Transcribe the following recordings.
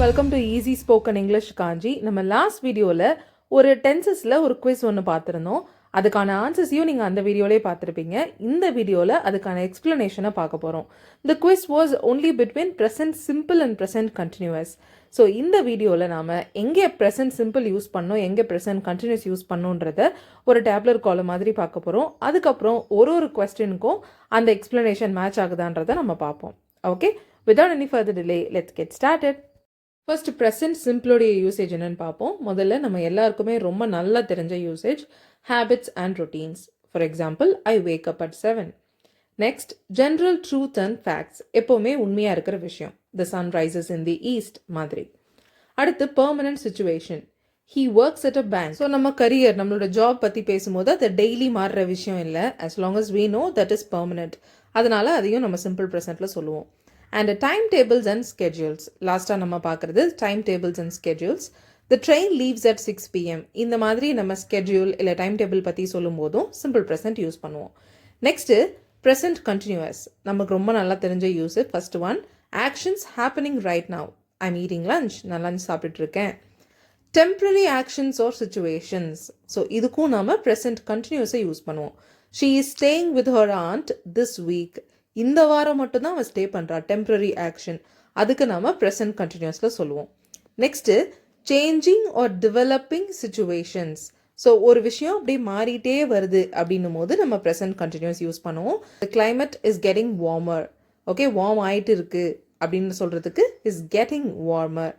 welcome to Easy Spoken English Kanchi. நம்ம last வீடியோவில் ஒரு டென்சஸில் ஒரு குவிஸ் ஒன்று பார்த்துருந்தோம். அதுக்கான ஆன்சர்ஸையும் நீங்கள் அந்த வீடியோலேயே பார்த்துருப்பீங்க. இந்த வீடியோவில் அதுக்கான எக்ஸ்ப்ளனேஷனை பார்க்க போகிறோம். The quiz was only between present simple and present continuous. So இந்த வீடியோவில் நாம் எங்கே ப்ரெசன்ட் சிம்பிள் யூஸ் பண்ணோம், எங்கே ப்ரெசன்ட் கண்டினியூஸ் யூஸ் பண்ணோன்றத ஒரு டேப்லர் காலம் மாதிரி பார்க்க போகிறோம். அதுக்கப்புறம் ஒரு கொஸ்டினுக்கும் அந்த எக்ஸ்ப்ளனேஷன் மேட்ச் ஆகுதான்றதை நம்ம பார்ப்போம். Okay, without any further delay, let's get started. First present சிம்பிளோடைய யூசேஜ் என்னன்னு பார்ப்போம். முதல்ல நம்ம எல்லாருக்குமே ரொம்ப நல்லா தெரிஞ்ச usage habits and routines. For example, I wake up at 7. Next, general truth and facts, எப்போவுமே உண்மையாக இருக்கிற விஷயம். The sun rises in the east மாதிரி. அடுத்து permanent situation, he works at a bank. So நம்ம கரியர், நம்மளோட ஜாப் பற்றி பேசும்போது அது டெய்லி மாறுற விஷயம் இல்லை. as long as we know that is permanent. அதனால அதையும் நம்ம சிம்பிள் ப்ரெசென்ட்டில் சொல்லுவோம். And time tables and schedules, லாஸ்ட்டாக நம்ம பார்க்குறது time tables and schedules. The train leaves at 6 PM. இந்த மாதிரி நம்ம ஸ்கெட்யூல் இல்லை டைம் டேபிள் பற்றி சொல்லும் போதும் சிம்பிள் ப்ரெசென்ட் யூஸ் பண்ணுவோம். நெக்ஸ்ட்டு ப்ரெசென்ட் கண்டினியூஸ், நமக்கு ரொம்ப நல்லா தெரிஞ்ச use. First one, actions happening right now. I'm eating lunch, நான் லஞ்ச் சாப்பிட்டுட்டு இருக்கேன். Temporary actions or situations, so இதுக்கும் நாம் ப்ரெசென்ட் கண்டினியூஸை யூஸ் பண்ணுவோம். She is staying with her aunt this week. இந்த வாரம் மட்டும்தான் அவன் ஸ்டே பண்ணுறா. டெம்பரரி ஆக்ஷன், அதுக்கு நாம் ப்ரெசென்ட் கண்டினியூஸில் சொல்லுவோம். Next changing R developing situations. So ஒரு விஷயம் அப்படியே மாறிட்டே வருது அப்படின்னும் போது நம்ம ப்ரெசென்ட் கண்டினியூஸ் யூஸ் பண்ணுவோம். The climate is getting warmer. Okay, warm ஆகிட்டு இருக்கு அப்படின்னு சொல்கிறதுக்கு is getting warmer.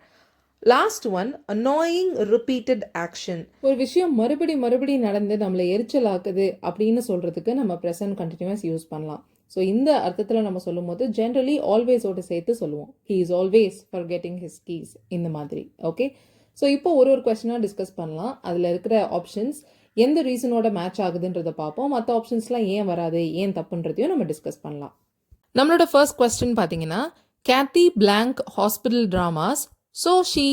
Last one, annoying repeated action. ஒரு விஷயம் மறுபடி நடந்து நம்மளை எரிச்சல் ஆக்குது அப்படின்னு சொல்கிறதுக்கு நம்ம ப்ரெசென்ட் கண்டினியூஸ் யூஸ் பண்ணலாம். ஸோ இந்த அர்த்தத்தில் நம்ம சொல்லும் போது ஜென்ரலி ஆல்வேஸோடு சேர்த்து சொல்லுவோம். He is always forgetting his keys, இந்த மாதிரி. ஓகே, ஸோ இப்போ ஒரு கொஸ்டினாக டிஸ்கஸ் பண்ணலாம். அதில் இருக்கிற ஆப்ஷன்ஸ் எந்த ரீசனோட மேட்ச் ஆகுதுன்றதை பார்ப்போம். மற்ற ஆப்ஷன்ஸ்லாம் ஏன் வராது, ஏன் தப்புன்றதையும் நம்ம டிஸ்கஸ் பண்ணலாம். நம்மளோட ஃபர்ஸ்ட் கொஸ்டின் பார்த்தீங்கன்னா, Kathy blank hospital dramas, so she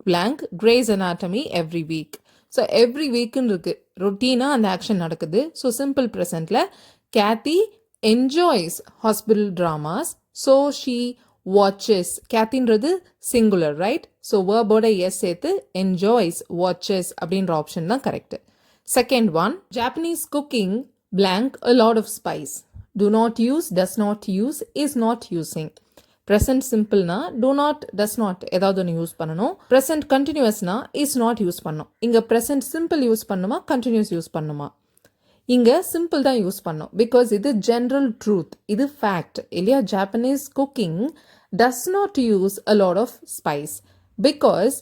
blank Grey's Anatomy every week. So every வீக்குன்னு இருக்குது, ரொட்டீனாக அந்த ஆக்ஷன் நடக்குது. ஸோ சிம்பிள் ப்ரெசென்ட்டில் Kathy enjoys hospital dramas, so she watches. கேத்தின்றது singular, right? So verb-ஓட yes சேர்த்து enjoys, watches அப்படின்ற ஆப்ஷன் தான் correct. Second one, Japanese cooking blank a lot of spice. Do not use, does not use, is not using. Present simpleனா do not, does not ஏதாவது ஒன்று use பண்ணணும். Present continuousனா is not use பண்ணணும். இங்கே present simple use பண்ணுமா, continuous use பண்ணுமா? இங்கே சிம்பிள் தான் யூஸ் பண்ணோம். பிகாஸ் இது ஜென்ரல் ட்ரூத், இது ஃபேக்ட் இல்லையா. Japanese cooking does not use a lot of spice. Because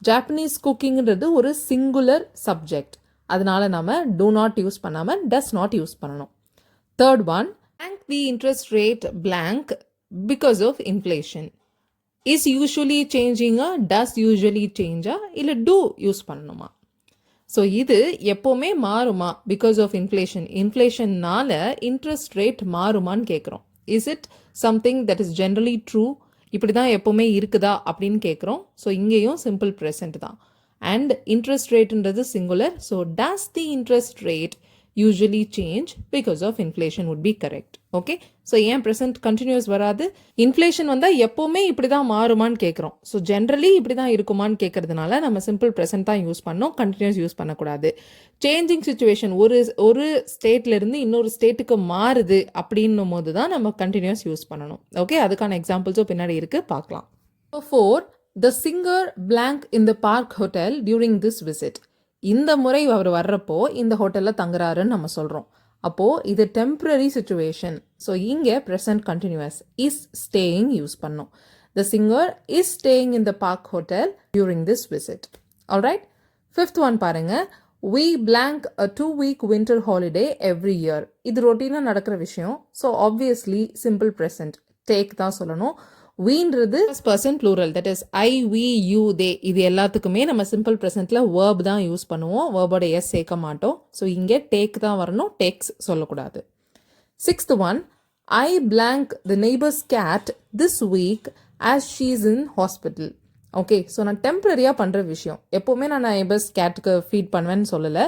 Japanese குக்கிங்கிறது ஒரு சிங்குலர் சப்ஜெக்ட். அதனால நம்ம டூ நாட் யூஸ் பண்ணாமல் டஸ் நாட் யூஸ் பண்ணணும். Third one, blank the interest rate blank because of inflation. Is usually சேஞ்சிங்கா, does usually சேஞ்சா, இல்லை do use பண்ணணுமா? ஸோ இது எப்போவுமே மாறுமா பிகாஸ் ஆஃப் இன்ஃப்ளேஷன். இன்ஃப்ளேஷன்னால இன்ட்ரெஸ்ட் ரேட் மாறுமான்னு கேட்குறோம். Is it something that is generally true, இப்படி தான் எப்போவுமே இருக்குதா அப்படின்னு கேட்குறோம். ஸோ இங்கேயும் சிம்பிள் ப்ரெசென்ட் தான். அண்ட் இன்ட்ரெஸ்ட் ரேட்டுன்றது singular. So does the interest rate usually change because of inflation would be correct. Okay, so ஏன் ப்ரெசென்ட் கண்டினியூஸ் வராது? இன்ஃப்ளேஷன் வந்தால் எப்போவுமே இப்படி தான் மாறுமான்னு கேட்குறோம். ஸோ ஜென்ரலி இப்படி தான் இருக்குமான்னு கேட்கறதுனால நம்ம சிம்பிள் ப்ரெசென்ட் தான் யூஸ் பண்ணோம், கண்டினியூஸ் யூஸ் பண்ணக்கூடாது. சேஞ்சிங் சுச்சுவேஷன், ஒரு ஸ்டேட்லேருந்து இன்னொரு ஸ்டேட்டுக்கு மாறுது அப்படின்னும் போது தான் நம்ம கண்டினியூஸ் யூஸ் பண்ணணும். ஓகே, அதுக்கான எக்ஸாம்பிள்ஸும் பின்னாடி இருக்குது, பார்க்கலாம். Four, the singer blank in the park hotel during this visit. இந்த முறை அவர் வர்றப்போ இந்த ஹோட்டலில் தங்குறாருன்னு நம்ம சொல்கிறோம். அப்போது இது டெம்பரரி சுச்சுவேஷன். ஸோ இங்கே present continuous is staying use பண்ணோம். The singer is staying in the park hotel during this visit. Alright, fifth one பாருங்க, we blank a 2-week winter holiday every year. இது ரொட்டீனாக நடக்கிற விஷயம். ஸோ ஆப்வியஸ்லி சிம்பிள் ப்ரெசன்ட் டேக் தான் சொல்லணும். வீன்றது person plural, that is I, we, you, they. இது எல்லாத்துக்குமே நம்ம சிம்பிள் ப்ரெசென்ட்டில் வேர்ப் தான் யூஸ் பண்ணுவோம். வேர்போட எஸ் சேர்க்க மாட்டோம். ஸோ இங்கே டேக் தான் வரணும், டேக்ஸ் சொல்லக்கூடாது. Sixth one, I blank the neighbours cat this week as she's in hospital. Okay, so நான் டெம்பரரியாக பண்ணுற விஷயம். எப்போவுமே நான் நெய்பர்ஸ் கேட்டுக்கு ஃபீட் பண்ணுவேன்னு சொல்லலை.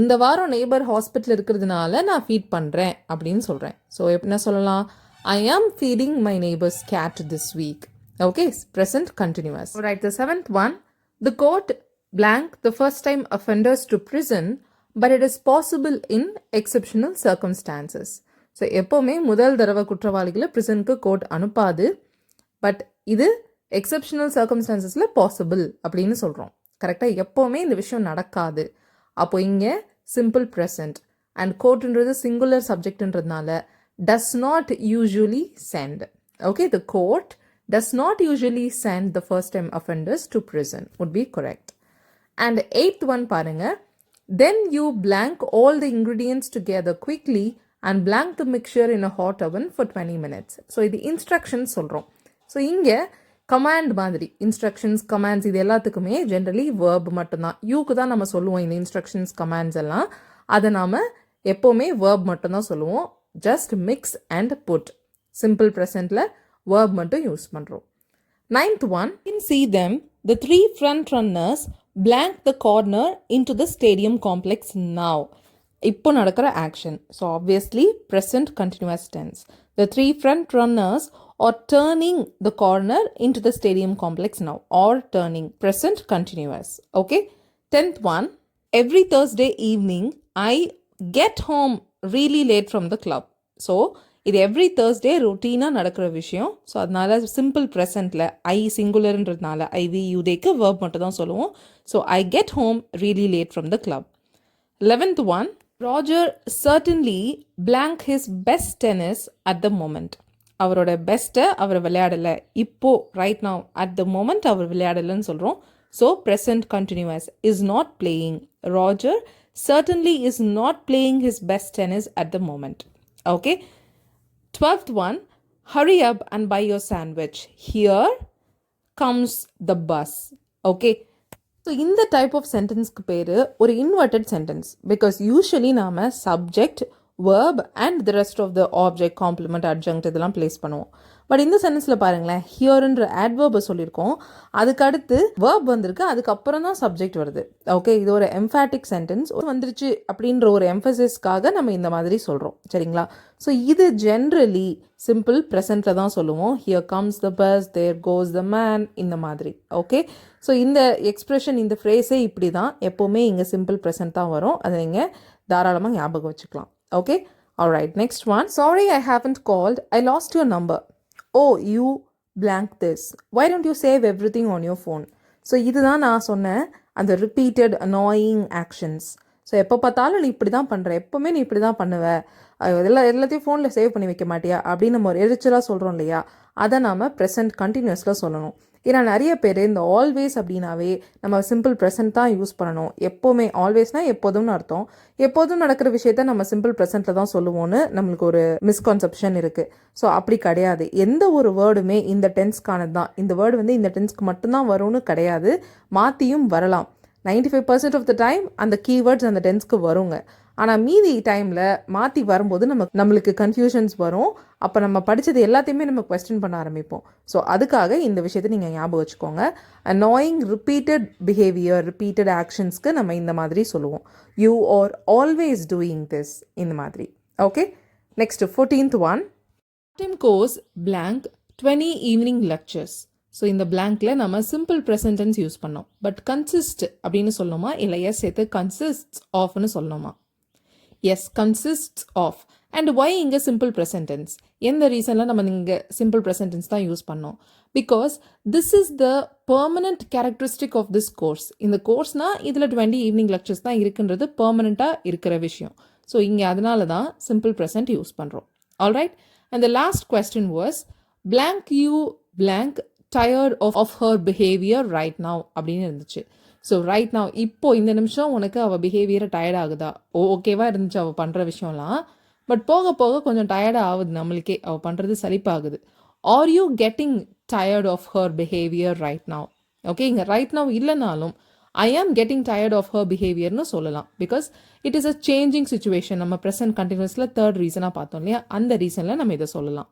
இந்த வாரம் நெய்பர் ஹாஸ்பிட்டல் இருக்கிறதுனால நான் ஃபீட் பண்ணுறேன் அப்படின்னு சொல்கிறேன். ஸோ என்ன சொல்லலாம்? I am feeding my neighbor's cat this week. Okay, present continuous. All right, the seventh one. The court blank the first time offenders to prison, but it is possible in exceptional circumstances. So எப்போவுமே முதல் தடவை குற்றவாளிகளை ப்ரிசனுக்கு court அனுப்பாது, but இது exceptional சர்க்கம்ஸ்டான்சஸில் possible அப்படின்னு சொல்கிறோம். கரெக்டாக எப்போவுமே இந்த விஷயம் நடக்காது. அப்போ இங்கே சிம்பிள் ப்ரெசன்ட் அண்ட் கோர்ட்ன்றது சிங்குலர் சப்ஜெக்ட்ன்றதுனால does not usually send. Okay, the court does not usually send the first time offenders to prison would be correct. And eighth one parunga, then you blank all the ingredients together quickly and blank the mixture in a hot oven for 20 minutes. So இது instructions சொல்றோம். So இங்க command மாதிரி instructions commands இது எல்லாத்துக்குமே generally verb மட்டும்தான். யூக்கு தான் நம்ம சொல்லுவோம் இந்த instructions commands எல்லாம். அதை நாம எப்போவுமே verb மட்டும்தான் சொல்லுவோம். just mix and put. simple presentல verb மட்டும் யூஸ் பண்ணுறோம். Ninth one, you can see them, the three front runners blank the corner into the stadium complex now. இப்போ நடக்கிற action. So obviously present continuous tense. The three front runners are turning the corner into the stadium complex now. Or turning, present continuous. Okay. 10th one, every Thursday evening I get home really late from the club. So இது every Thursday ரொட்டீனாக நடக்கிற விஷயம். So அதனால simple ப்ரெசண்ட்டில் I சிங்குலர்ன்றதுனால I we யூதேக்கு verb மட்டும் தான் சொல்லுவோம். So I get home really late from the club. 11th one, Roger certainly blank his best tennis at the moment. அவரோட பெஸ்ட்டை அவர் விளையாடலை இப்போது right now at the moment அவர் விளையாடலைன்னு சொல்கிறோம். So present continuous is not playing. Roger certainly is not playing his best tennis at the moment. Okay. 12th one, hurry up and buy your sandwich. Here comes the bus. Okay. So இந்த type of sentenceக்கு பேரு ஒரு inverted sentence because usually நாம subject, verb and the rest of the object, complement, adjunct இதெல்லாம் place பண்ணுவோம். But இந்த சென்டென்ஸில் பாருங்களேன், ஹியர்ன்ற adverb சொல்லியிருக்கோம், அதுக்கு அடுத்து verb வந்திருக்கு, அதுக்கப்புறம் தான் சப்ஜெக்ட் வருது. ஓகே, இது ஒரு எம்ஃபேட்டிக் சென்டென்ஸ் வந்துருச்சு அப்படின்ற ஒரு எம்ஃபசிஸ்க்காக நம்ம இந்த மாதிரி சொல்கிறோம். சரிங்களா? ஸோ இது ஜென்ரலி சிம்பிள் ப்ரெசண்ட்டில் தான் சொல்லுவோம். Here comes the bus, there goes the man, இந்த மாதிரி. ஓகே, ஸோ இந்த எக்ஸ்ப்ரெஷன், இந்த ஃப்ரேஸே இப்படி தான் எப்போவுமே இங்கே சிம்பிள் ப்ரெசன்ட் தான் வரும். அதை நீங்கள் தாராளமாக ஞாபகம் வச்சுக்கலாம். Okay, alright. Next one, sorry I haven't called, I last your number. Oh, you blank this. Why don't you save everything on your phone? So இதுதான் நான் சொன்னேன் அந்த ரிப்பீட்டட் அனாயிங் ஆக்ஷன்ஸ். ஸோ எப்போ பார்த்தாலும் நீ இப்படி தான் பண்ணுற, எப்போவுமே நீ இப்படி தான் பண்ணுவ, எல்லாத்தையும் ஃபோனில் சேவ் பண்ணி வைக்க மாட்டியா அப்படின்னு நம்ம ஒரு எரிச்சலாக சொல்கிறோம் இல்லையா, அதை நாம் ப்ரெசன்ட் கண்டினியூஸில் சொல்லணும். ஏன்னா நிறைய பேர் இந்த ஆல்வேஸ் அப்படின்னாவே நம்ம சிம்பிள் ப்ரெசன்ட் தான் யூஸ் பண்ணணும். எப்போவுமே ஆல்வேஸ்னால் எப்போதும்னு அர்த்தம். எப்போதும் நடக்கிற விஷயத்த நம்ம சிம்பிள் ப்ரெசென்ட்டில் தான் சொல்லுவோன்னு நம்மளுக்கு ஒரு மிஸ்கான்செப்ஷன் இருக்குது. ஸோ அப்படி கிடையாது. எந்த ஒரு வேர்டுமே இந்த டென்ஸ்க்கானது தான். இந்த வேர்டு வந்து இந்த டென்ஸ்க்கு மட்டும்தான் வரும்னு கிடையாது, மாற்றியும் வரலாம். 95% ஆஃப் த டைம் அந்த கீவேர்ட்ஸ் அந்த டென்ஸ்க்கு வருங்க. ஆனால் மீதி டைமில் மாற்றி வரும்போது நம்மளுக்கு கன்ஃபியூஷன்ஸ் வரும். அப்போ நம்ம படித்தது எல்லாத்தையுமே நம்ம கொஸ்டின் பண்ண ஆரம்பிப்போம். ஸோ அதுக்காக இந்த விஷயத்தை நீங்கள் ஞாபகம் வச்சுக்கோங்க. அனாயிங் ரிப்பீட்டட் பிஹேவியர், ரிப்பீட்டட் ஆக்ஷன்ஸ்க்கு நம்ம இந்த மாதிரி சொல்லுவோம். You are always doing this, இந்த மாதிரி. Okay, next 14th one, time course blank 20 evening lectures. So இந்த பிளாங்க்ல நம்ம சிம்பிள் ப்ரெசன்ட் டென்ஸ் யூஸ் பண்ணோம். பட் கன்சிஸ்ட் அப்படின்னு சொல்லணுமா, இல்லை எஸ் சேர்த்து கன்சிஸ்ட்ஸ் ஆஃப்னு சொல்லணுமா? Yes, consists of. And why இங்கே சிம்பிள் ப்ரெசன்ட் டென்ஸ்? எந்த ரீசனில் நம்ம இங்கே சிம்பிள் ப்ரெசன்ட் டென்ஸ் தான் யூஸ் பண்ணோம்? Because this is the permanent characteristic of this course. இந்த கோர்ஸ்னால் இதில் 20 ஈவினிங் லெக்சர்ஸ் தான் இருக்குன்றது பெர்மனண்ட்டாக இருக்கிற விஷயம். ஸோ இங்கே அதனால தான் சிம்பிள் ப்ரெசன்ட் யூஸ் பண்ணுறோம். Alright. And the last question was blank you blank tired of her behavior right now அப்படின்னு இருந்துச்சு. ஸோ ரைட் நவ், இப்போ இந்த நிமிஷம் உனக்கு அவள் பிஹேவியரை டயர்ட் ஆகுதா? ஓகேவா இருந்துச்சு அவள் பண்ணுற விஷயம்லாம், பட் போக போக கொஞ்சம் டயர்டாக ஆகுது நம்மளுக்கே, அவள் பண்ணுறது சலிப்பாகுது. Are you getting tired of her behaviour right now? Okay, இங்கே ரைட் நவ் இல்லைனாலும் I am getting tired of her பிஹேவியர்னு சொல்லலாம். Because it is a changing situation. நம்ம ப்ரெசன்ட் கண்டினியூஸில் தேர்ட் ரீசனாக பார்த்தோம் இல்லையா, அந்த ரீசனில் நம்ம இதை சொல்லலாம்.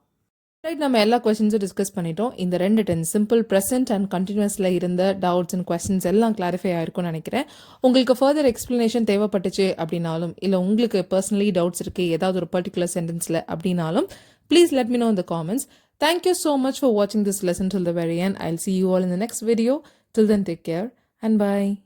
ரைட், நம்ம எல்லா கொஸ்டின்ஸும் டிஸ்கஸ் பண்ணிட்டோம். இந்த 2 டென்ஸ் சிம்பிள் ப்ரெசென்ட் அண்ட் கண்டினியூஸில் இருந்த டவுட்ஸ் அண்ட் கொஸ்டின்ஸ் எல்லாம் கிளாரிஃபை ஆயிருக்கும்னு நினைக்கிறேன். உங்களுக்கு ஃபர்தர் எக்ஸ்ப்ளனேஷன் தேவைப்பட்டுச்சு அப்படின்னாலும், இல்லை உங்களுக்கு பர்சனலி டவுட்ஸ் இருக்குது ஏதாவது ஒரு பர்டிகுலர் சென்டென்ஸில் அப்படின்னாலும், please let me know in the comments. Thank you so much for watching this lesson till the very end. I'll see you all in the next video. Till then, take care and bye.